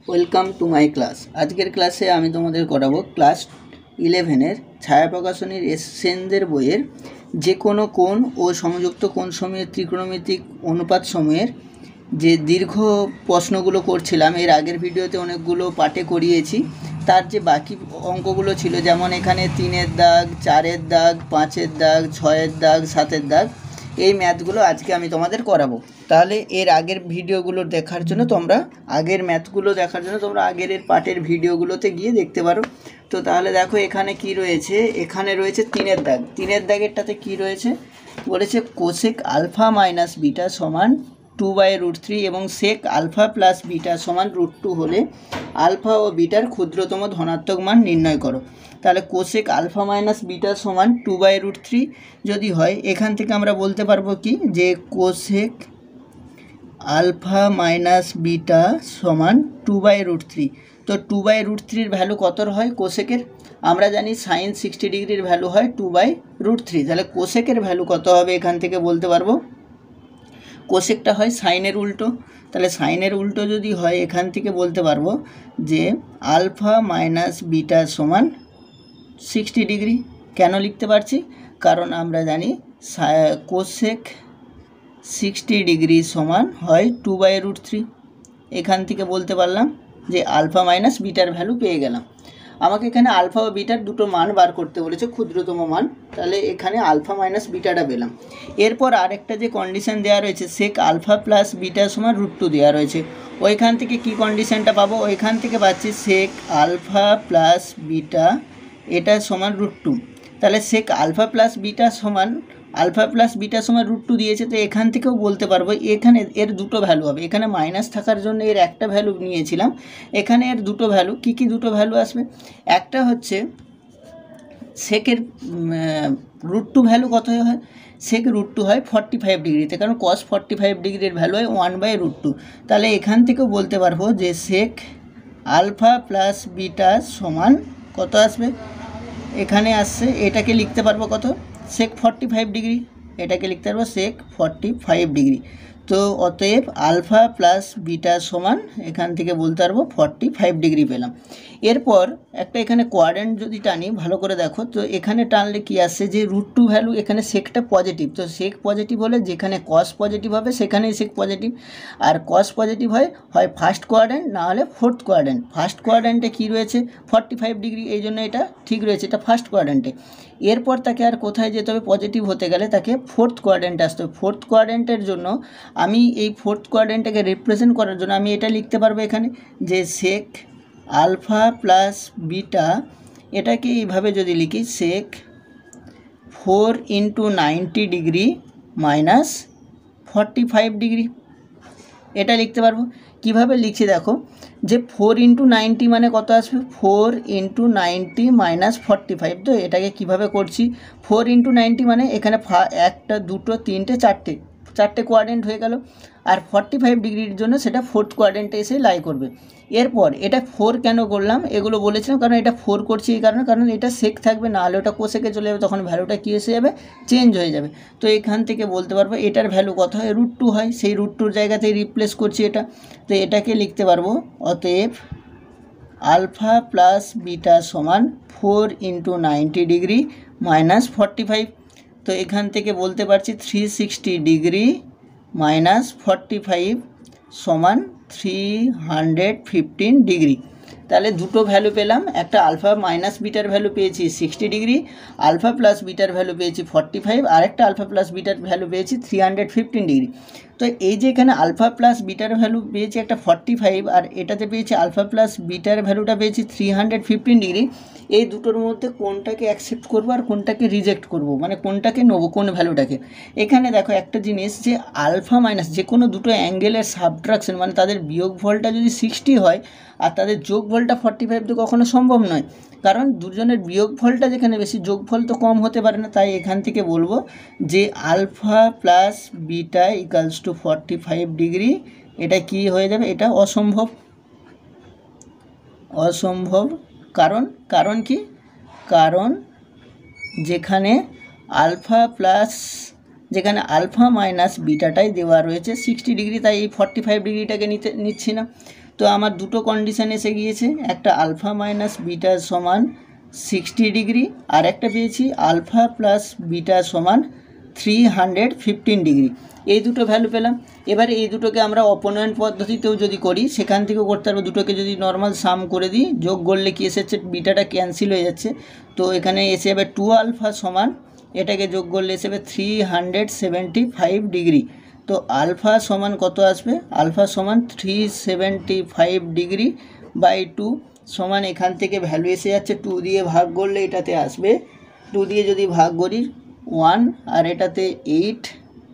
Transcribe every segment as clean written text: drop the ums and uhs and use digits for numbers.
Welcome to my class. আজকের ক্লাসে আমি তোমাদের করাবো ক্লাস 11-এর ছায়া প্রকাশনীর এসেন্সের বইয়ের যে কোনো কোণ ও সমযুক্ত কোণ সমূহের ত্রিকোণমিতিক অনুপাত সমূহের যে দীর্ঘ প্রশ্নগুলো করছিলাম। এর আগের ভিডিওতে অনেকগুলো পাঠে করিয়েছি, তার যে বাকি অঙ্কগুলো ছিল, যেমন এখানে 3-এর দাগ, 4-এর দাগ, 5-এর দাগ, 6-এর দাগ, 7-এর দাগ, এই ম্যাথগুলো আজকে আমি তোমাদের করাবো। তাহলে এর আগের ভিডিওগুলো দেখার জন্য তোমরা আগের ম্যাথগুলো দেখার জন্য তোমরা আগের এর পার্টের ভিডিওগুলোতে গিয়ে দেখতে পারো। তো তাহলে দেখো এখানে কি রয়েছে, এখানে রয়েছে 3-এর দাগ। 3-এর দাগেরটাতে কি রয়েছে বলেছে, কোসেক আলফা মাইনাস বিটা সমান 2/√3 এবং সেক আলফা প্লাস বিটা সমান √2 হলে আলফা ও বিটার ক্ষুদ্রতম ধনাত্মক মান নির্ণয় করো। তাহলে কোসেক আলফা মাইনাস বিটা সমান 2/√3 যদি হয়, এখান থেকে আমরা বলতে পারবো কি, যে কোসেক আলফা মাইনাস বিটা সমান 2/√3। তো 2/√3 ভ্যালু কত হয় কোসেকের? আমরা জানি সাইন 60 ডিগ্রির ভ্যালু হয় 2/√3। তাহলে কোসেকের ভ্যালু কত হবে এখান থেকে বলতে পারবো। কোসেকটা হয় সাইনের উল্টো, তাহলে সাইনের উল্টো যদি হয় এখান থেকে বলতে পারবো যে আলফা মাইনাস বিটা সমান 60 ডিগ্রি। কেন লিখতে পারছি? কারণ আমরা জানি কোসেক 60 ডিগ্রি সমান হয় 2/√3। এখান থেকে বলতে পারলাম যে আলফা মাইনাস বিটার ভ্যালু পেয়ে গেলাম। আমাকে এখানে আলফা ও বিটার দুটো মান বার করতে বলেছে, ক্ষুদ্রতম মান। তাহলে এখানে আলফা মাইনাস বিটাটা পেলাম। এরপর আরেকটা যে কন্ডিশন দেওয়া রয়েছে, সেক আলফা প্লাস বিটা সমান √2 দেওয়া রয়েছে। ওইখান থেকে কি কন্ডিশনটা পাবো? ওইখান থেকে পাচ্ছি সেক আলফা প্লাস বিটা এটা সমান √2। তাহলে সেক আলফা প্লাস বিটা সমান √2 দিয়েছে। তো এখান থেকেও বলতে পারবো এখানে এর দুটো ভ্যালু হবে। এখানে মাইনাস থাকার জন্য এর একটা ভ্যালু নিয়েছিলাম, এখানে এর দুটো ভ্যালু। কি দুটো ভ্যালু আসবে? একটা হচ্ছে সেকের √2 ভ্যালু কত হয়? সেক √2 হয় 45 ডিগ্রিতে, কারণ cos 45 ডিগ্রির ভ্যালু হয় 1/√2। তাহলে এখান থেকেও বলতে পারবো যে সেক আলফা প্লাস বিটা সমান কত আসবে? এখানে আসছে, এটাকে লিখতে পারবো কত? সেক 45 ডিগ্রি। এটাকে লিখতে পারবো সেক 45 ডিগ্রি। তো অতএব আলফা প্লাস বিটা সমান এখান থেকে বলতে পারবো 45 ডিগ্রি পেলাম। এরপর একটা এখানে কোয়াড্রেন্ট যদি টানি, ভালো করে দেখো তো এখানে টানলে কি আসছে, যে √2 ভ্যালু, এখানে সেকটা পজিটিভ। তো সেক পজিটিভ হলে যেখানে কস পজিটিভ হবে সেখানেই সেক পজিটিভ। আর কস পজিটিভ হয় ফার্স্ট কোয়াড্রেন্ট, না হলে ফোর্থ কোয়াড্রেন্ট। ফার্স্ট কোয়াড্রেন্টে কী রয়েছে? 45 ডিগ্রি, এই জন্য এটা ঠিক রয়েছে, এটা ফার্স্ট কোয়াড্রেন্টে। এরপর তাকে আর কোথায় যেতে হবে? পজিটিভ হতে গেলে তাকে ফোর্থ কোয়াড্রেন্টে আসতে হবে। ফোর্থ কোয়াড্রেন্টের জন্য আমি এই ফোর্থ কোয়াড্রেন্টটাকে রিপ্রেজেন্ট করার জন্য আমি এটা লিখতে পারবো এখানে, যে সেক আলফা প্লাস বিটা, এটাকে এইভাবে যদি লিখি, সেক 4 × 90 ডিগ্রি মাইনাস 45 ডিগ্রি, এটা লিখতে পারবো। কিভাবে লিখছি দেখো, যে 4 × 90 মানে কত আসবে? 4 × 90 মাইনাস 45। তো এটাকে কিভাবে করছি? 4 × 90 মানে এখানে একটা, দুটো, তিনটে, চারটে কোয়াড্রেন্ট হয়ে গেল। আর 45 ডিগ্রির জন্য সেটা ফোর্থ কোয়াড্রেন্টে এসে লাই করবে। এরপর এটা 4 কেন করলাম এগুলো বলেছিলাম, কারণ এটা 4 করছি এই কারণে, কারণ এটা সেক থাকবে, না হলে ওটা কোসেকে চলে যাবে, তখন ভ্যালুটা কী এসে যাবে? চেঞ্জ হয়ে যাবে। তো এখান থেকে বলতে পারবো এটার ভ্যালু কত হয়? √2 হয়। সেই √2 জায়গাতেই রিপ্লেস করছি এটা। তো এটাকে লিখতে পারবো অতএব আলফা প্লাস বিটা সমান 4 × 90 ডিগ্রি মাইনাস 45। তো এখান থেকে বলতে পারছি 360 ডিগ্রি মাইনাস 45 সমান 315 ডিগ্রি। তাহলে দুটো ভ্যালু পেলাম, একটা আলফা মাইনাস বিটার ভ্যালু পেয়েছি 60 ডিগ্রি, আলফা প্লাস বিটার ভ্যালু পেয়েছি 45, আর একটা আলফা প্লাস বিটার ভ্যালু পেয়েছি 315 ডিগ্রি। তো এই যে এখানে আলফা প্লাস বিটার ভ্যালু পেয়েছি একটা 45, আর এটাতে পেয়েছি আলফা প্লাস বিটার ভ্যালুটা পেয়েছি 315 ডিগ্রি। এই দুটোর মধ্যে কোনটাকে অ্যাকসেপ্ট করবো আর কোনটাকে রিজেক্ট করব, মানে কোনটাকে নেবো, কোন ভ্যালুটাকে? এখানে দেখো একটা জিনিস, যে আলফা মাইনাস যে কোনো দুটো অ্যাঙ্গেলের সাবট্রাকশন, মানে তাদের বিয়োগফলটা যদি 60 হয় আর তাদের যোগফলটা 45, তো কখনো সম্ভব নয়, কারণ দুজনের বিয়োগফলটা যেখানে বেশি, যোগফল তো কম হতে পারে না। তাই এখান থেকে বলবো যে alpha plus beta equals to 45 degree, এটা কি হয়ে যাবে? এটা অসম্ভব। কারণ কি? কারণ যেখানে আলফা মাইনাস বিটাটাই দেওয়া রয়েছে 60 ডিগ্রি, তাই এই 45 ডিগ্রিটাকে নিচ্ছি না। তো আমার দুটো কন্ডিশন এসে গিয়েছে, একটা আলফা মাইনাস বিটা সমান 60 ডিগ্রি, আর একটা পেয়েছি আলফা প্লাস বিটা সমান 315 ডিগ্রি। এই দুটো ভ্যালু পেলাম। এবারে এই দুটোকে আমরা অপনয়ন পদ্ধতিতেও যদি করি সেখান থেকেও করতে পারবো। দুটোকে যদি নর্মাল সাম করে দিই, যোগ করলে কি এসেছে, বিটাটা ক্যান্সেল হয়ে যাচ্ছে, তো এখানে এসে যাবে 2 আলফা সমান, এটাকে যোগ করলে এসে যাবে 375 ডিগ্রি। তো আলফা সমান কত আসবে, আলফা সমান 375 ডিগ্রি বাই 2 সমান, এখান থেকে ভ্যালু এসে যাচ্ছে 2 দিয়ে ভাগ করলে এটাতে আসবে, 2 দিয়ে যদি ভাগ করি 1, আর এটাতে 8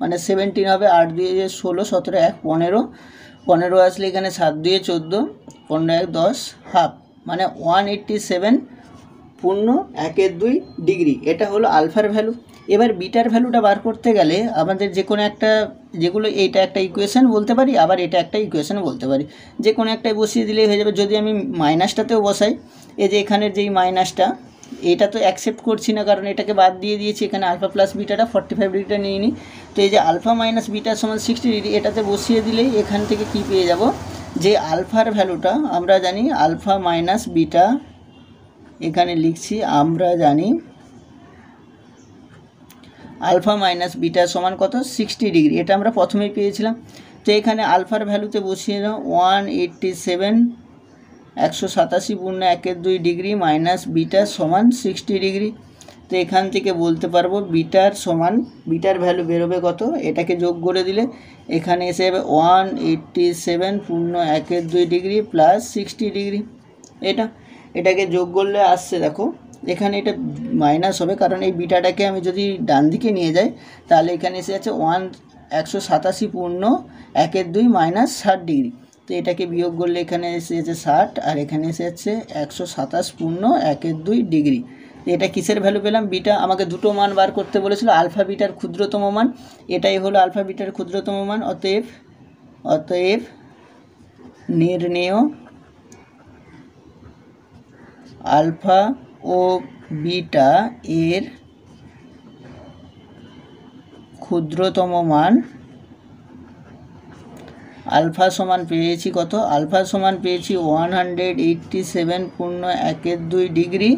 মানে 17 হবে, 8 2 16, 17 1 15, 15 আসলে এখানে 7 2 14, 15 1 10, হাফ মানে 187 পূর্ণ 1/2 ডিগ্রি। এটা হলো আলফার ভ্যালু। এবার বিটার ভ্যালুটা বার করতে গেলে আমাদের যে কোনো একটা, যেগুলো এইটা একটা ইকুয়েশন বলতে পারি, আবার এটা একটা ইকুয়েশন বলতে পারি, যে কোনো একটাই বসিয়ে দিলেই হয়ে যাবে। যদি আমি মাইনাসটাতেও বসাই, এই যে এখানের যেই মাইনাসটা, এটা তো অ্যাকসেপ্ট করছি না কারণ এটাকে বাদ দিয়ে দিয়েছি, এখানে আলফা প্লাস বিটাটা 45 ডিগ্রিটা নিয়ে নিই। তো এই যে আলফা মাইনাস বিটা সমান 60 ডিগ্রি, এটাতে বসিয়ে দিলেই এখান থেকে কি পেয়ে যাব, যে আলফার ভ্যালুটা আমরা জানি আলফা মাইনাস বিটা, এখানে লিখছি আমরা জানি আলফা মাইনাস বিটা সমান কত, 60 ডিগ্রি। এটা আমরা প্রথমেই পেয়েছিলাম। তো এখানে আলফার ভ্যালুতে বসিয়ে দাও 187 187 পূর্ণ 1/2 ডিগ্রি মাইনাস বিটা সমান 60 ডিগ্রি। তো এখান থেকে বলতে পারবো বিটার সমান, বিটার ভ্যালু বেরোবে কত, এটাকে যোগ করে দিলে এখানে এসে যাবে 187 পূর্ণ 1/2 ডিগ্রি প্লাস 60 ডিগ্রি। এটাকে যোগ করলে আসছে, দেখো এখানে এটা মাইনাস হবে কারণ এই বিটাটাকে আমি যদি ডান দিকে নিয়ে যাই তাহলে এখানে এসে যাচ্ছে 187 পূর্ণ 1/2 মাইনাস 60 ডিগ্রি। তো এটাকে বিয়োগ করলে এখানে এসে যাচ্ছে 60, আর এখানে এসে যাচ্ছে 127 পূর্ণ 1/2 ডিগ্রি। এটা কিসের ভ্যালু পেলাম, বিটা। আমাকে দুটো মান বার করতে বলেছিল, আলফা বিটার ক্ষুদ্রতম মান, এটাই হলো আলফা বিটার ক্ষুদ্রতম মান। অতএব নির্ণেয় আলফা ও বিটা এর ক্ষুদ্রতম মান, আলফা সমান পেয়েছি কত, আলফা সমান পেয়েছি 187 পূর্ণ 1/2 ডিগ্রি,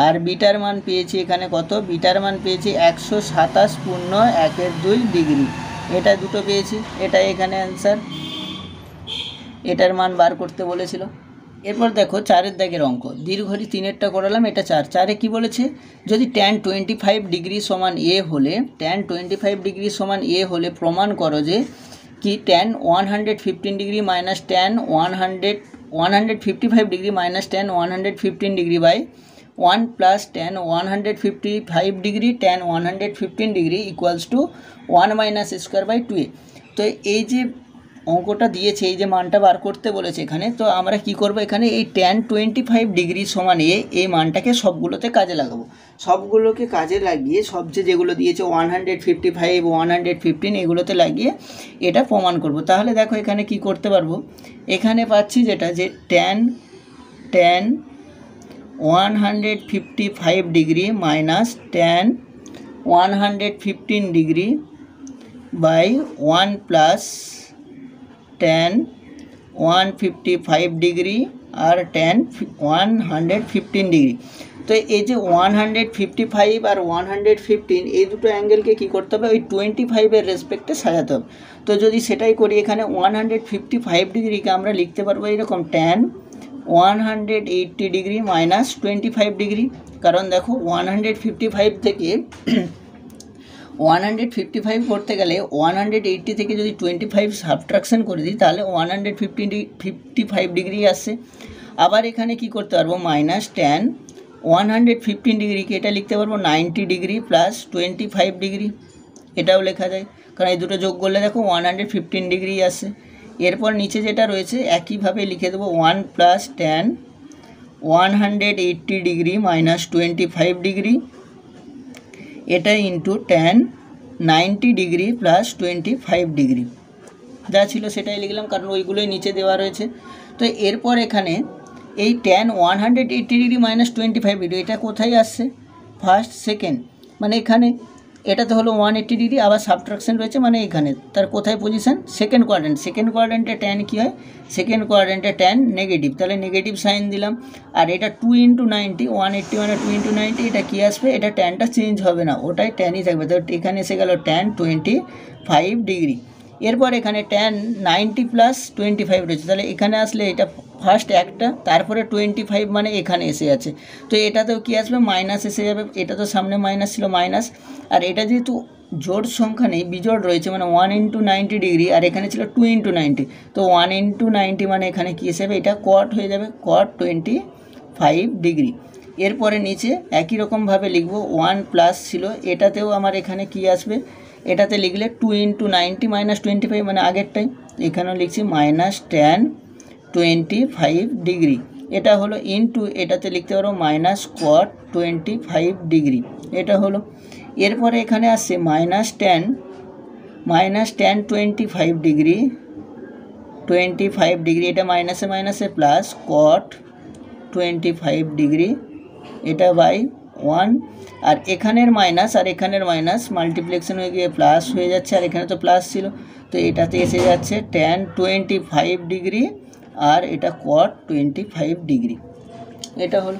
আর বিটার মান পেয়েছি এখানে কত, বিটার মান পেয়েছি 127 পূর্ণ 1/2 ডিগ্রি। এটা দুটো পেয়েছি, এটাই এখানে অ্যান্সার, এটার মান বার করতে বলেছিল। এরপর দেখো 4 দাগের অঙ্ক, দীর্ঘটি 3-এরটা করালাম, এটা 4 কি বলেছে, যদি tan 25 ডিগ্রি সমান এ হলে, tan 25 ডিগ্রি সমান এ হলে প্রমাণ করো যে কি tan 115 degree minus tan 155 degree minus tan 115 degree by 1 plus tan 155 degree tan 115 degree equals to 1 minus square by 2a। তো এই যে অঙ্কটা দিয়েছে, এই যে মানটা বার করতে বলেছে এখানে, তো আমরা কি করব, এখানে এই tan 25 ডিগ্রি সমান এ, এই মানটাকে সবগুলোতে কাজে লাগাবো, সবগুলোকে কাজে লাগিয়ে সবচেয়ে যেগুলো দিয়েছে 155 115 এগুলোতে লাগিয়ে এটা প্রমাণ করব। তাহলে দেখো এখানে কি করতে পারবো, এখানে পাচ্ছি যেটা, যে tan 155 degree minus tan 115 degree by 1 plus tan 155 degree আর tan 115 ডিগ্রি। তো এই যে 155 আর 115 এই দুটো অ্যাঙ্গেলকে কী করতে হবে, ওই 25-এর রেসপেক্টে সাজাতে হবে। তো যদি সেটাই করি, এখানে 155 ডিগ্রিকে আমরা লিখতে পারবো এরকম tan 180 ডিগ্রি মাইনাস 25 ডিগ্রি, কারণ দেখো 155 থেকে 155 করতে গেলে 180 থেকে যদি 25 সাবট্রাকশন করে দিই তাহলে 155 ডিগ্রি আসছে। আবার এখানে কি করতে পারবো, মাইনাস tan 115 ডিগ্রিকে এটা লিখতে পারবো 90 ডিগ্রি প্লাস 25 ডিগ্রি, এটাও লেখা যায় কারণ এই দুটো যোগ করলে দেখো 115 ডিগ্রি আসে। এরপর নিচে যেটা রয়েছে একইভাবে লিখে দেবো 1 plus tan 180 degree minus 25 degree, এটা into tan 90 degree plus 25 degree, যা ছিল সেটাই লিখলাম কারণ ওইগুলোই নিচে দেওয়া রয়েছে। তো এরপর এখানে এই tan 180 ডিগ্রি মাইনাস 25 ডিগ্রি এটা কোথায় আসছে, ফার্স্ট সেকেন্ড, মানে এখানে এটাতে হলো 180 ডিগ্রি, আবার সাবট্রাকশন রয়েছে মানে এখানে তার কোথায় পজিশন, সেকেন্ড কোয়াড্রেন্ট। সেকেন্ড কোয়াড্রেন্টে ট্যান কী হয়, সেকেন্ড কোয়াড্রেন্টে ট্যান নেগেটিভ, তাহলে নেগেটিভ সাইন দিলাম। আর এটা 2 × 90, 180 মানে 2 × 90, এটা কী আসবে, এটা ট্যানটা চেঞ্জ হবে না, ওটাই ট্যানই থাকবে। তো এখানে এসে গেল ট্যান 25 ডিগ্রি। এরপর এখানে ট্যান 90 + 25 রয়েছে, তাহলে এখানে আসলে এটা ফার্স্ট একটা, তারপরে 25 মানে এখানে এসে যাচ্ছে, তো এটাতেও কী আসবে, মাইনাস এসে যাবে। এটা তো সামনে মাইনাস ছিল, মাইনাস। আর এটা যেহেতু জোড় সংখ্যা নেই, বিজোড় রয়েছে, মানে 1 × 90 ডিগ্রি, আর এখানে ছিল 2 × 90, তো 1 × 90 মানে এখানে কী হিসেবে, এটা কট হয়ে যাবে, কট 25 ডিগ্রি। এরপরে নিচে একই রকমভাবে লিখব, 1 প্লাস ছিল, এটাতেও আমার এখানে কি আসবে, এটাতে লিখলে 2 × 90 - 25 মানে আগেরটাই, এখানেও লিখছি মাইনাস ট্যান 25 ডিগ্রি। এটা হলো ইনটু, এটাতে লিখতে পারো মাইনাস কট 25 ডিগ্রি, এটা হলো। এরপরে এখানে আসছে মাইনাস ট্যান 25 ডিগ্রি, 25 ডিগ্রি, এটা মাইনাসে মাইনাসে প্লাস কট 25 ডিগ্রি, এটা বাই 1। আর এখানের মাইনাস আর এখানের মাইনাস মাল্টিপ্লিকেশন হয়ে গিয়ে প্লাস হয়ে যাচ্ছে, আর এখানে তো প্লাস ছিল, তো এটাতে এসে যাচ্ছে ট্যান 25 ডিগ্রি, আর এটা কট 25 ডিগ্রি, এটা হলো।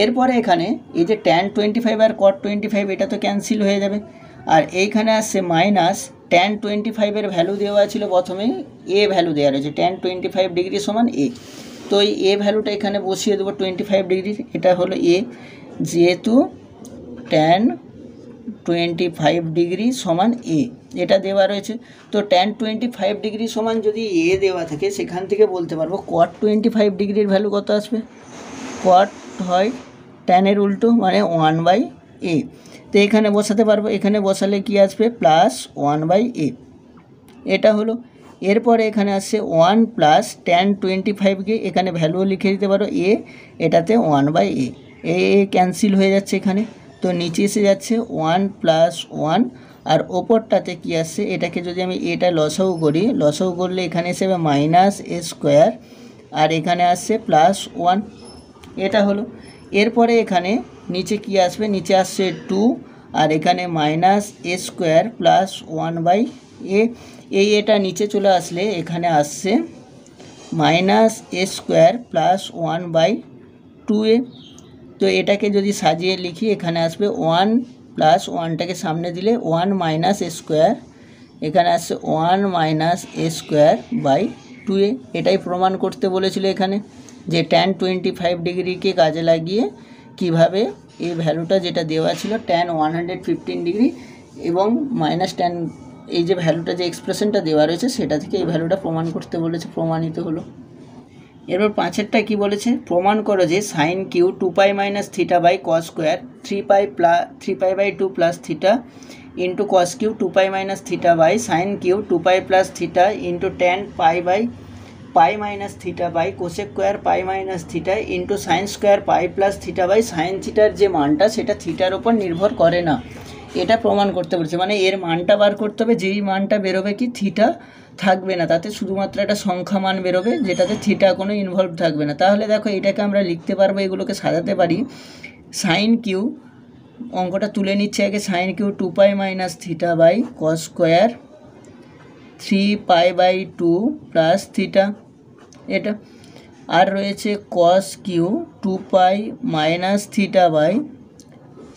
এরপরে এখানে এই যে ট্যান 25 আর কট 25, এটা তো ক্যান্সেল হয়ে যাবে। আর এইখানে আসছে মাইনাস ট্যান 25-এর ভ্যালু দেওয়া ছিল প্রথমে, এ ভ্যালু দেওয়া রয়েছে, ট্যান 25 ডিগ্রি সমান এ, তো এই এ ভ্যালুটা এখানে বসিয়ে দেবো 25 ডিগ্রি, এটা হলো এ, যেহেতু ট্যান 25 ডিগ্রি সমান এ, এটা দেওয়া রয়েছে। তো ট্যান 25 ডিগ্রি সমান যদি এ দেওয়া থাকে, সেখান থেকে বলতে পারবো কট 25 ডিগ্রির ভ্যালু কত আসবে, কট হয় ট্যানের উল্টো মানে 1/a, তো এখানে বসাতে পারবো, এখানে বসালে কি আসবে, প্লাস 1/a, এটা হলো। এরপরে এখানে আসছে 1 প্লাস ট্যান 25কে এখানে ভ্যালুও লিখে দিতে পারো এ, এটাতে 1/a, এ ক্যান্সেল হয়ে যাচ্ছে এখানে, তো নিচে এসে যাচ্ছে 1 + 1, আর ওপরটাতে কি আসছে, এটাকে যদি আমি এটা লসাগু করি, লসাগু করলে এখানে এসে মাইনাস এ স্কোয়ার, আর এখানে আসছে +1, এটা হলো। এরপরে এখানে নিচে কি আসবে, নিচে আসছে 2, আর এখানে মাইনাস এ স্কোয়ার প্লাস 1/a, এটা নিচে চলে আসলে এখানে আসছে মাইনাস এ স্কোয়ার প্লাস 1/2a, তো এটাকে যদি সাজিয়ে লিখি, এখানে আসবে 1 + 1টাকে সামনে দিলে 1 - এ স্কোয়ার, এখানে আসছে 1 - এ স্কোয়ার বাই 2a, এটাই প্রমাণ করতে বলেছিল এখানে, যে ট্যান 25 ডিগ্রিকে কাজে লাগিয়ে কিভাবে এই ভ্যালুটা যেটা দেওয়া ছিল ট্যান 115 ডিগ্রি এবং মাইনাস ট্যান, এই যে ভ্যালুটা যে এক্সপ্রেশনটা দেওয়া রয়েছে সেটা থেকে এই ভ্যালুটা প্রমাণ করতে বলেছে, প্রমাণিত হলো। এরপর 5এরটা কি বলেছে, প্রমাণ করো যে sine cube 2π - θ/cos² 3π/2 + θ into cos cube 2π - θ/sin cube 2π + θ into tan π/π - θ/cos² π - θ into sin² π + θ/sin θ যে মানটা সেটা থিটার ওপর নির্ভর করে না, এটা প্রমাণ করতে বলছে। মানে এর মানটা বার করতে হবে, যেই মানটা বেরোবে কি থিটা থাকবে না, তাতে শুধুমাত্র একটা সংখ্যা মান বেরোবে যেটাতে থিটা কোনো ইনভলভ থাকবে না। তাহলে দেখো এটাকে আমরা লিখতে পারবো, এগুলোকে সাজাতে পারি, সাইন কিউ, অঙ্কটা তুলে নিচ্ছে আগে, সাইন কিউ 2π - θ/cos², 3π/2 + θ, এটা। আর রয়েছে cos কিউ 2π -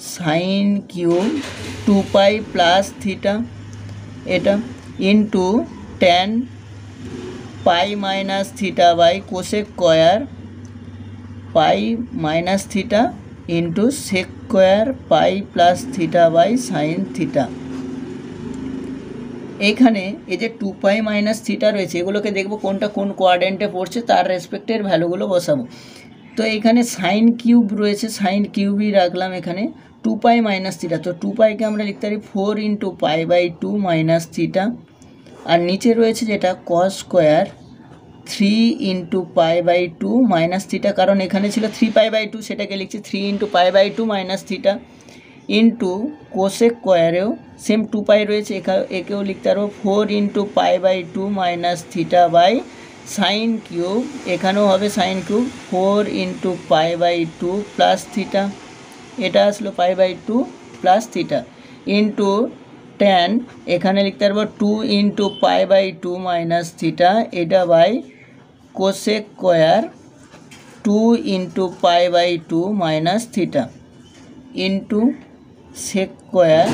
θ/sin কিউ 2π + θ, এটা into tan π - θ/cos² π - θ into sec² π + θ/sin θ। এইখানে এই যে 2π - θ রয়েছে, এগুলোকে দেখবো কোনটা কোন কোয়াড্রেন্টে পড়ছে, তার রেসপেক্টের ভ্যালুগুলো বসাবো। তো এখানে সাইন কিউব রয়েছে, সাইন কিউবই রাখলাম এখানে, 2π - θ, তো 2πকে আমরা লিখতে পারি 4 × π/2 - θ, আর নিচে রয়েছে যেটা cos², 3 × π/2 - θ, কারণ এখানে ছিল 3π/2, সেটাকে লিখছি 3 × π/2 - θ ইন্টু cos²এও সেম 2π রয়েছে, একেও লিখতে পারবো 4 × π/2 - θ/sin কিউব, এখানেও হবে সাইন কিউব 4 × π/2 + θ, এটা আসলো π/2 + θ। ইন্টু ট্যান, এখানে লিখতে পারবো 2 into pi by 2 minus theta, এটা by cosec square 2 into pi by 2 minus theta into sec square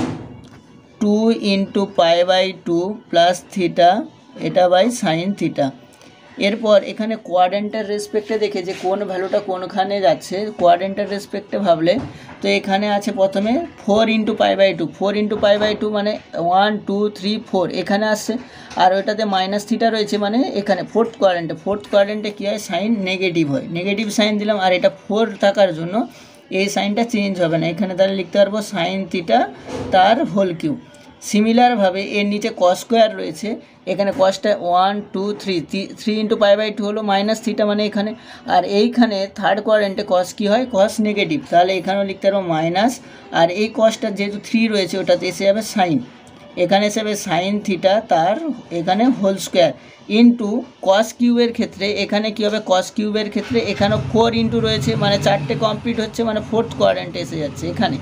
2 into pi by 2 plus theta, এটা বাই সাইন থিটা। এরপর এখানে কোয়াড্রেন্টের রেসপেক্টে দেখে যে কোন ভ্যালুটা কোনখানে যাচ্ছে, কোয়াড্রেন্টের রেসপেক্টে ভাবলে তো এখানে আছে প্রথমে 4 into pi by 2, 4 into pi by 2 মানে 1 2 3 4 এখানে আসছে, আর ওইটাতে মাইনাস থিটা রয়েছে মানে এখানে ফোর্থ কোয়াড্রেন্টে কী হয়, সাইন নেগেটিভ হয়, নেগেটিভ সাইন দিলাম, আর এটা 4 থাকার জন্য এই সাইনটা চেঞ্জ হবে না, এখানে তাহলে লিখতে পারবো সাইন থিটা তার হোল কিউব। সিমিলারভাবে এর নিচে কস স্কোয়ার রয়েছে, এখানে কসটা 1 2 3 ইন্টু পাই বাই 2 হলো মাইনাস থিটা মানে এখানে, আর এইখানে থার্ড কোয়াড্রেন্টে কস কী হয়, কস নেগেটিভ, তাহলে এখানেও লিখতে পারবো মাইনাস, আর এই কসটা যেহেতু 3 রয়েছে ওটাতে এসে যাবে সাইন, এখানে এসে যাবে সাইন থিটা তার এখানে হোল স্কোয়ার ইন্টু কস কিউবের ক্ষেত্রে এখানে কী হবে, কস কিউবের ক্ষেত্রে এখানেও 4 ইন্টু রয়েছে মানে 4টে কমপ্লিট হচ্ছে মানে ফোর্থ কোয়াড্রেন্টে এসে যাচ্ছে, এখানে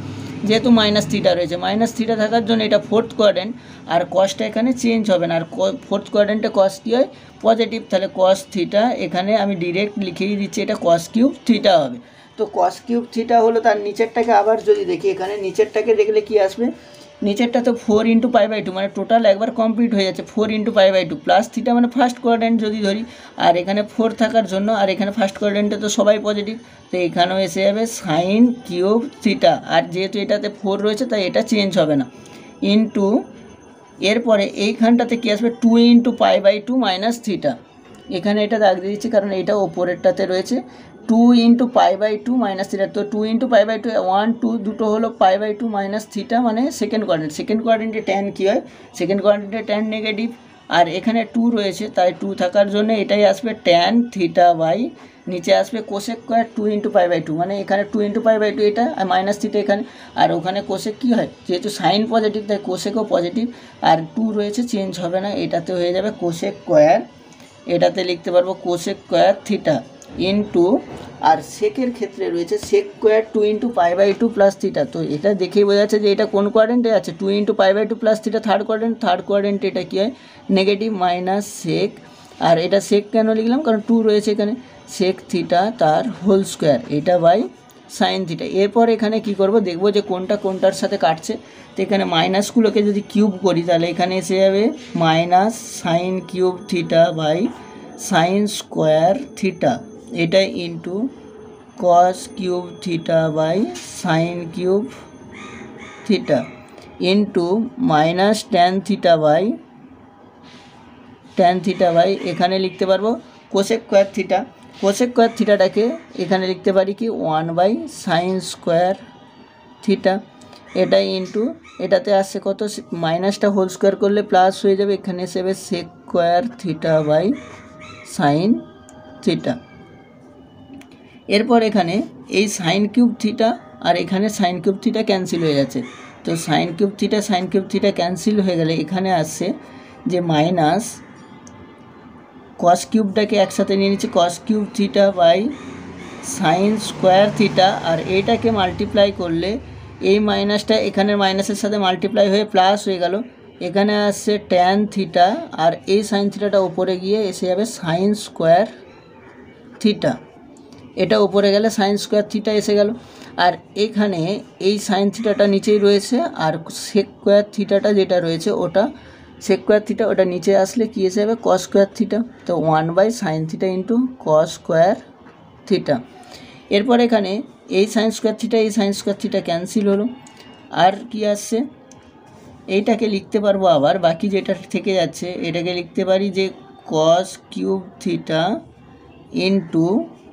যেহেতু মাইনাস থিটা রয়েছে, মাইনাস থিটা থাকার জন্য এটা ফোর্থ কোয়াড্রেন্ট, আর কসটা এখানে চেঞ্জ হবে না, আর ফোর্থ কোয়াড্রেন্টে কস কী হয়, পজিটিভ, তাহলে কস থিটা এখানে আমি ডিরেক্ট লিখেই দিচ্ছি এটা কস কিউব থিটা হবে। তো কস কিউব থিটা হলো, তার নিচেরটাকে আবার যদি দেখি, এখানে নিচেরটাকে দেখলে কি আসবে, নিচেরটা তো 4 ইন্টু পাই বাই 2 মানে টোটাল একবার কমপ্লিট হয়ে যাচ্ছে, 4 into pi by 2 plus theta মানে ফার্স্ট কোয়াড্রেন্ট যদি ধরি, আর এখানে 4 থাকার জন্য, আর এখানে ফার্স্ট কোয়াড্রেন্টে তো সবাই পজিটিভ, তো এখানেও এসে যাবে সাইন কিউব থিটা, আর যেহেতু এটাতে 4 রয়েছে তাই এটা চেঞ্জ হবে না, ইন্টু এরপরে এইখানটাতে কী আসবে 2 into pi by 2 minus theta, এখানে এটা দাগ দিয়ে দিচ্ছি কারণ এটা ওপরেরটাতে রয়েছে 2 into pi by 2 minus theta, তো 2 ইন্টু পাই বাই 2 1 2 দুটো হলো পাই বাই 2 মাইনাস থিটা মানে সেকেন্ড কোয়াড্রেন্টে ট্যান কী হয়, সেকেন্ড কোয়াড্রেন্টে ট্যান নেগেটিভ, আর এখানে 2 রয়েছে তাই 2 থাকার জন্য এটাই আসবে ট্যান থিটা বাই নিচে আসবে cosec square 2 into pi by 2 মানে এখানে 2 ইন্টু পাই বাই 2 এটা, আর মাইনাস থিটা এখানে, আর ওখানে কোসেক কী হয়, যেহেতু সাইন পজিটিভ তাই কোসেকও পজিটিভ, আর 2 রয়েছে চেঞ্জ হবে না, এটাতে হয়ে যাবে কোসেক স্কোয়ার, এটাতে লিখতে পারবো কোসেক স্কোয়ার থিটা ইন্টু, আর সেকের ক্ষেত্রে রয়েছে sec square 2 into pi by 2 plus theta, তো এটা দেখেই বোঝা যাচ্ছে যে এটা কোন কোয়াড্রেন্টে আছে, 2 into pi by 2 plus theta third কোয়াড্রেন্টে এটা কী হয় নেগেটিভ মাইনাস সেক, আর এটা সেক কেন লিখলাম কারণ 2 রয়েছে এখানে, সেক থিটা তার হোল স্কোয়ার এটা বাই সাইন থিটা। এরপর এখানে কি করব, দেখব যে কোনটা কোনটার সাথে কাটছে, তো এখানে মাইনাসগুলোকে যদি কিউব করি তাহলে এখানে এসে যাবে minus sine cube theta by sine square theta, এটা into cos cube theta by sine cube theta into minus tan theta by এখানে লিখতে পারবো cosec square theta, cosec square থিটাটাকে এখানে লিখতে পারি কি 1 বাই সাইন স্কোয়ার থিটা, এটা ইন্টু এটাতে আসছে কত, মাইনাসটা হোল স্কোয়ার করলে প্লাস হয়ে যাবে, এখানে এসে যাবে sec square theta by sine theta. এরপর এখানে এই সাইন কিউব থিটা আর এখানে সাইন কিউব থিটা ক্যান্সেল হয়ে যাচ্ছে, তো সাইন কিউব থিটা ক্যান্সেল হয়ে গেলে এখানে আসছে যে মাইনাস কস কিউবটাকে একসাথে নিয়ে নিচ্ছে cos cube theta by sine square theta, আর এইটাকে মাল্টিপ্লাই করলে এই মাইনাসটা এখানের মাইনাসের সাথে মাল্টিপ্লাই হয়ে প্লাস হয়ে গেল, এখানে আসছে ট্যান থিটা, আর এই সাইন থিটাটা উপরে গিয়ে এসে যাবে সাইন স্কোয়ার থিটা, এটা উপরে গেলে সাইন স্কোয়ার থিটা এসে গেল, আর এখানে এই সাইন থিটাটা নিচেই রয়েছে, আর সেক স্কোয়ার থিটাটা যেটা রয়েছে ওটা সেক স্কোয়ার থিটা ওটা নিচে আসলে কী এসে যাবে কস স্কোয়ার থিটা, তো 1 by sine theta into cos square theta. এরপর এখানে এই সাইন স্কোয়ার থিটা ক্যান্সেল হলো, আর কি আসছে এইটাকে লিখতে পারবো আবার বাকি যেটা থেকে যাচ্ছে এটাকে লিখতে পারি যে cos cube theta into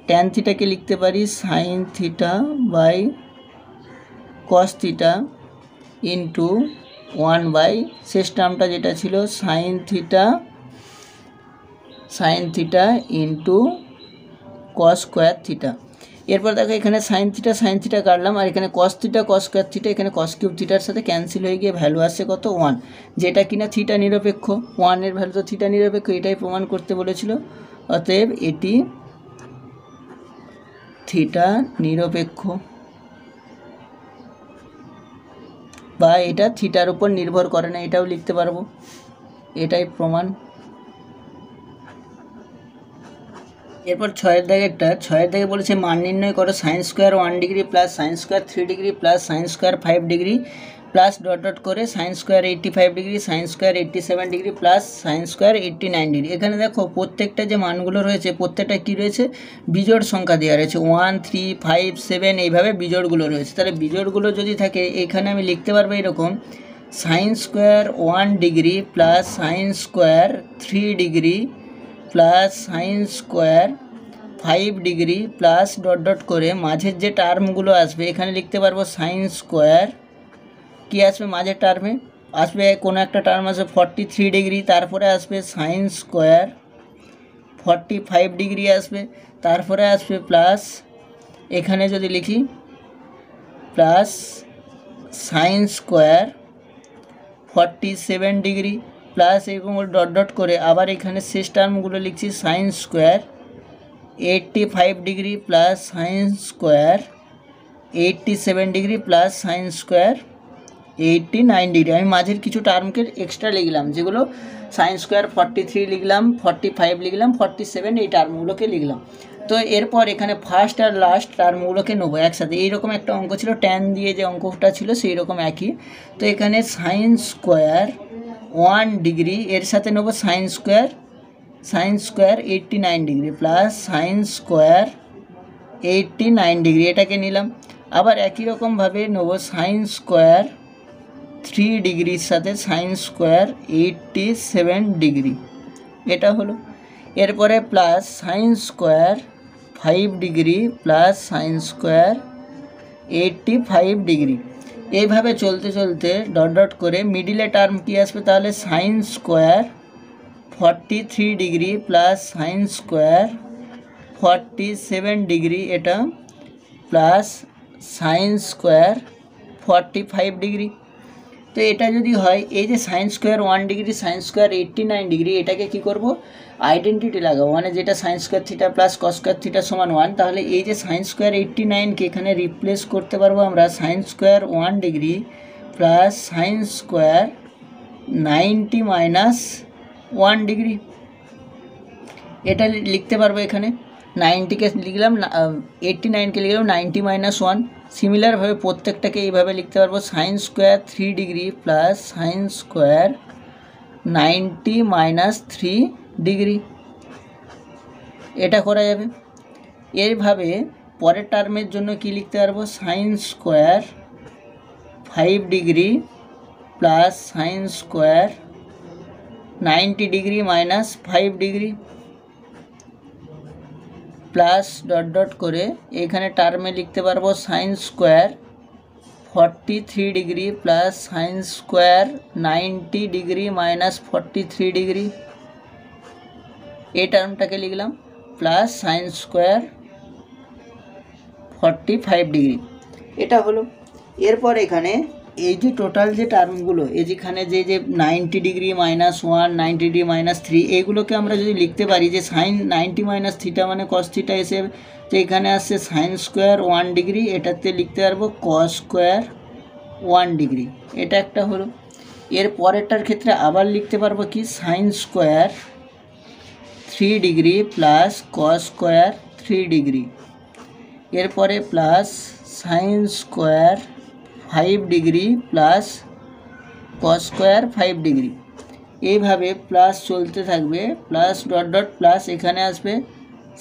tan থিটাকে লিখতে পারি sine theta by cos theta into 1 by শেষ টার্মটা যেটা ছিল sine theta into cos square theta. এরপর দেখো এখানে সাইন থিটা কাটলাম, আর এখানে কস স্কোয়ার থিটা এখানে কস কিউব থিটার সাথে ক্যান্সেল হয়ে গিয়ে ভ্যালু আসছে কত 1, যেটা কিনা থিটা নিরপেক্ষ, 1 ভ্যালু তো থিটা নিরপেক্ষ, এটাই প্রমাণ করতে বলেছিল, অতএব এটি থিটা নিরপেক্ষ। বা এটা থিটার উপর নির্ভর করে না, এটাও লিখতে পারবো। এটাই প্রমাণ। এরপর 6-এর দাগে বলেছে মান নির্ণয় করো sine square 1 degree plus sine square 3 degree plus sine square 5 degree plus dot dot করে sine square 85 degree sine square 87 degree plus sine square 89 degree. এখানে দেখো প্রত্যেকটা যে মানগুলো রয়েছে প্রত্যেকটা কী রয়েছে, বিজোড় সংখ্যা দেওয়া রয়েছে, 1, 3, 5, 7 এইভাবে বিজোড়গুলো রয়েছে। তাহলে বিজোড়গুলো যদি থাকে এখানে আমি লিখতে পারবো এরকম sign square 1 degree plus sine square 3 degree plus sine square 5 degree plus dot dot করে মাঝের যে টার্মগুলো আসবে এখানে লিখতে পারবো সাইন স্কোয়ার, কী আসবে মাঝের টার্মে আসবে কোনো একটা টার্ম আসবে 43 ডিগ্রি, তারপরে আসবে সাইন স্কোয়ার 45 ডিগ্রি আসবে, তারপরে আসবে প্লাস এখানে যদি লিখি plus sine square 47 degree plus এরকম ডট ডট করে আবার এখানে শেষ টার্মগুলো লিখছি sign square 85 degree plus sine square 87 degree plus sine square 89 degree. আমি মাঝের কিছু টার্মকে এক্সট্রা লিখলাম, যেগুলো সাইন স্কোয়ার 43 লিখলাম, 45 লিখলাম, 47 এই টার্মগুলোকে লিখলাম। তো এরপর এখানে ফার্স্ট আর লাস্ট টার্মগুলোকে নেবো একসাথে। এইরকম একটা অঙ্ক ছিল, ট্যান দিয়ে যে অঙ্কটা ছিল সেই রকম একই। তো এখানে সাইন স্কোয়ার 1 ডিগ্রি এর সাথে নেবো sign square 89 degree plus sine square 89 degree, এটাকে নিলাম। আবার একই রকমভাবে নেবো সাইন স্কোয়ার 3 ডিগ্রির সাথে সাইন স্কোয়ার 87 ডিগ্রি, এটা হলো। এরপরে plus sine square 5 degree plus sine square 85 degree. এইভাবে চলতে চলতে ডট ডট করে মিডিলে টার্ম কী আসবে তাহলে sign square 43 degree plus sine square 47 degree, এটা প্লাস সাইন স্কোয়ার 45 ডিগ্রি। তো এটা যদি হয় এই যে sign square 1 degree sine square 89 degree, এটাকে কি করব আইডেন্টিটি লাগাবো, মানে যেটা sign square theta plus cos square theta সমান 1, তাহলে এই যে সাইন স্কোয়ার 89কে এখানে রিপ্লেস করতে পারবো আমরা sign square 1 degree plus sine square 90 minus 1 degree, এটা লিখতে পারবো। এখানে 90কে লিখলাম, 89কে লিখলাম 90 মাইনাস 1। সিমিলারভাবে প্রত্যেকটাকে এইভাবে লিখতে পারবো sign square 3 degree plus sine square 90 minus 3 degree, এটা করা যাবে। এইভাবে পরের টার্মের জন্য কি লিখতে পারবো sign square 5 degree plus sine square 90 degree minus 5 degree plus dot dot করে এখানে টার্মে লিখতে পারবো sign square 43 degree plus sine square 90 degree minus 43 degree, এই টার্মটাকে লিখলাম প্লাস সাইন স্কোয়ার 45 ডিগ্রি, এটা হলো। এরপর এখানে এই যে টোটাল যে টার্মগুলো এই যেখানে যে 90 ডিগ্রি মাইনাস 1 90 ডিগ্রি মাইনাস 3 এইগুলোকে আমরা যদি লিখতে পারি যে সাইন 90 মাইনাস থিটা মানে কস থিটা এসে তো এখানে আসছে সাইন স্কোয়ার 1 ডিগ্রি, এটাতে লিখতে পারবো কস স্কোয়ার 1 ডিগ্রি, এটা একটা হলো। এর পরেরটার ক্ষেত্রে আবার লিখতে পারবো কি sine square 3 degree plus cos square 3 degree, এরপরে plus sine square 5 degree plus cos square 5 degree, এইভাবে প্লাস চলতে থাকবে প্লাস ডট ডট প্লাস এখানে আসবে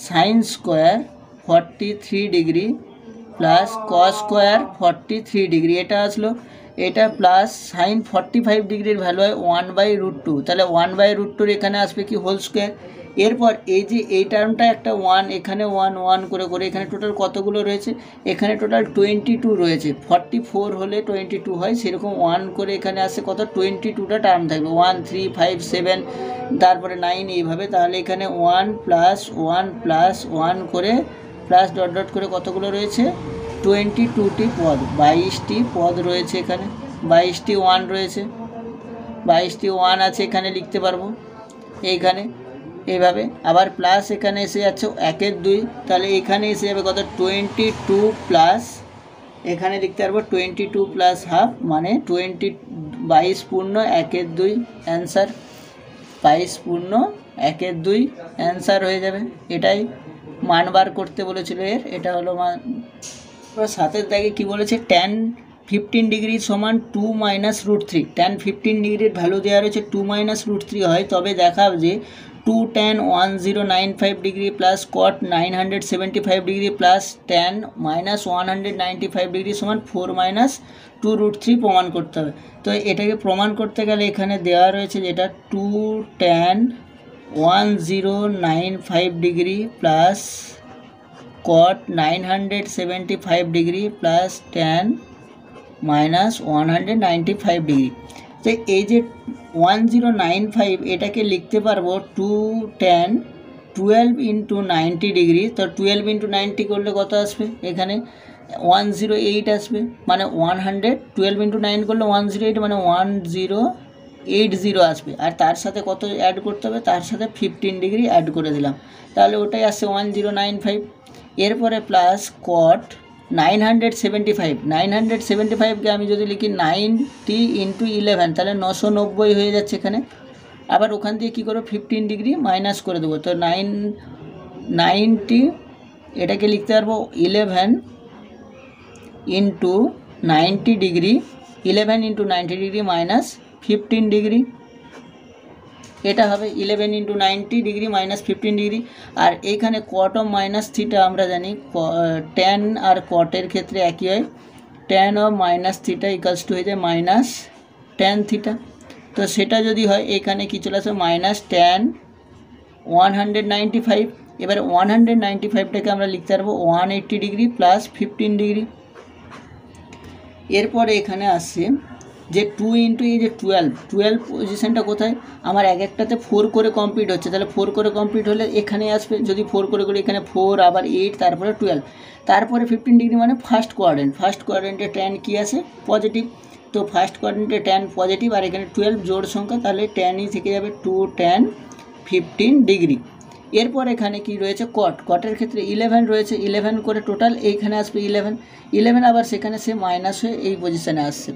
sine square 43 degree plus cos square 43 degree, এটা আসলো। এটা প্লাস সাইন 45 ডিগ্রির ভ্যালু হয় 1/√2, তাহলে 1/√2 এখানে আসবে কি হোল স্কোয়ার। এরপর এই যে এই টার্মটা একটা 1 এখানে 1 1 করে করে এখানে টোটাল কতগুলো রয়েছে, এখানে টোটাল 22 রয়েছে, 44 হলে 22 হয়, সেরকম 1 করে এখানে আসে কত 22টা টার্ম থাকবে, 1 3 5 7 তারপরে 9 এইভাবে। তাহলে এখানে 1 প্লাস 1 প্লাস 1 করে প্লাস ডট ডট করে কতগুলো রয়েছে 22টি পদ, 22টি পদ রয়েছে, এখানে 22টি 1 রয়েছে, 22টি 1 আছে এখানে লিখতে পারবো এইখানে এইভাবে। আবার প্লাস এখানে এসে যাচ্ছে 1 এর 2, তাহলে এখানে এসে যাবে কত 22 প্লাস এখানে লিখতে পারবো 22 প্লাস হাফ মানে 22 পূর্ণ 1/2 অ্যান্সার, 22 পূর্ণ 1/2 অ্যান্সার হয়ে যাবে। এটাই মান বার করতে বলেছিল এর, এটা হলো মান। 7 দাগে কী বলেছে, tan 15 ডিগ্রি সমান 2 মাইনাস √3। tan 15 ডিগ্রির ভ্যালু দেওয়া রয়েছে 2 মাইনাস √3 হয়, তবে দেখাব যে 2 tan 1095 degree plus cot 975 degree plus tan minus 195 degree সমান 4 মাইনাস 2√3 প্রমাণ করতে হবে। তো এটাকে প্রমাণ করতে গেলে এখানে দেওয়া রয়েছে যেটা 2 tan 1095 degree plus cot 975 degree plus tan minus 195 degree. তো এই যে 1095 এটাকে লিখতে পারবো 2 tan 12 ইন্টু 90 ডিগ্রি। তো 12 ইন্টু 90 করলে কত আসবে, এখানে 108 আসবে, মানে 100, 12 ইন্টু 9 করলে 108 মানে 1080 আসবে। আর তার সাথে কত অ্যাড করতে হবে, তার সাথে 15 ডিগ্রি অ্যাড করে দিলাম, তাহলে ওটাই আসছে 1095। এরপরে প্লাস cot 975কে আমি যদি লিখি 90 ইন্টু 11 তাহলে 990 হয়ে যাচ্ছে এখানে। আবার ওখান দিয়ে কী করবো, 15 ডিগ্রি মাইনাস করে দেবো, তো 90 এটাকে লিখতে পারবো 11 into 90 degree, 11 into 90 degree minus 15 degree, এটা হবে 11 ইন্টু 90 ডিগ্রি মাইনাস 15 ডিগ্রি। আর এইখানে cot অফ মাইনাস থিটা আমরা জানি tan আর cot-এর ক্ষেত্রে একই হয়, tan of minus theta equals two হয়ে যায় মাইনাস tan থিটা। তো সেটা যদি হয় এখানে কী চলে আসবে, মাইনাস tan 195। এবারে 195টাকে আমরা লিখতে পারবো 180 ডিগ্রি প্লাস 15 ডিগ্রি। এরপরে এখানে আসছে যে 2 ইন্টু এই যে 12 পজিশানটা কোথায়, আমার এক একটাতে 4 করে কমপ্লিট হচ্ছে, তাহলে 4 করে কমপ্লিট হলে এখানে আসবে, যদি 4 করে করে এখানে 4 আবার 8 তারপরে 12 তারপরে 15 ডিগ্রি মানে ফার্স্ট কোয়াড্রেন্টে tan কী আসে, পজিটিভ। তো ফার্স্ট কোয়াড্রেন্টে tan পজিটিভ আর এখানে 12 জোড় সংখ্যা, তাহলে tanই থেকে যাবে 2 tan 15 ডিগ্রি। এরপর এখানে কি রয়েছে, কটের ক্ষেত্রে 11 রয়েছে, 11 করে টোটাল এইখানে আসবে 11 আবার সেখানে সে মাইনাস হয়ে এই পজিশানে আসছে,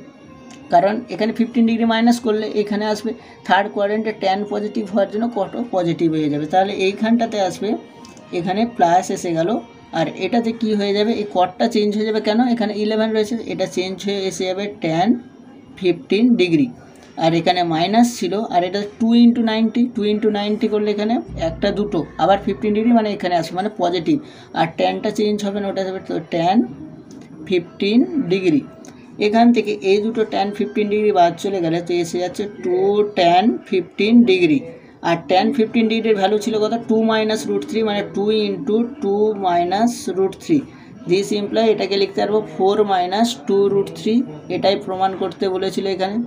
কারণ এখানে 15 ডিগ্রি মাইনাস করলে এখানে আসবে। থার্ড কোয়াড্রেন্টে tan পজিটিভ হওয়ার জন্য কটও পজিটিভ হয়ে যাবে, তাহলে এইখানটাতে আসবে এখানে প্লাস এসে গেল। আর এটাতে কি হয়ে যাবে, এই কটটা চেঞ্জ হয়ে যাবে, কেন এখানে 11 রয়েছে, এটা চেঞ্জ হয়ে এসে যাবে tan 15 ডিগ্রি। আর এখানে মাইনাস ছিল, আর এটা 2 ইন্টু 90 করলে এখানে একটা দুটো আবার 15 ডিগ্রি মানে এখানে আসবে মানে পজিটিভ, আর ট্যানটা চেঞ্জ হবে না, ওটা হবে তো tan 15 ডিগ্রি। এখান থেকে এই দুটো tan 15 ডিগ্রি বাদ চলে গেলে তো এসে যাচ্ছে 2 tan 15 ডিগ্রি। আর tan 15 ডিগ্রির ভ্যালু ছিল কত, 2 মাইনাস √3 মানে 2 ইন্টু 2 মাইনাস √3। দিস ইমপ্লাই এটাকে লিখতে পারবো 4 মাইনাস 2√3, এটাই প্রমাণ করতে বলেছিল এখানে।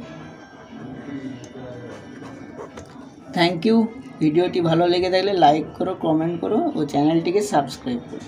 Thank you. ভিডিওটি ভালো লেগে থাকলে লাইক করো, কমেন্ট করো ও চ্যানেলটিকে সাবস্ক্রাইব করো।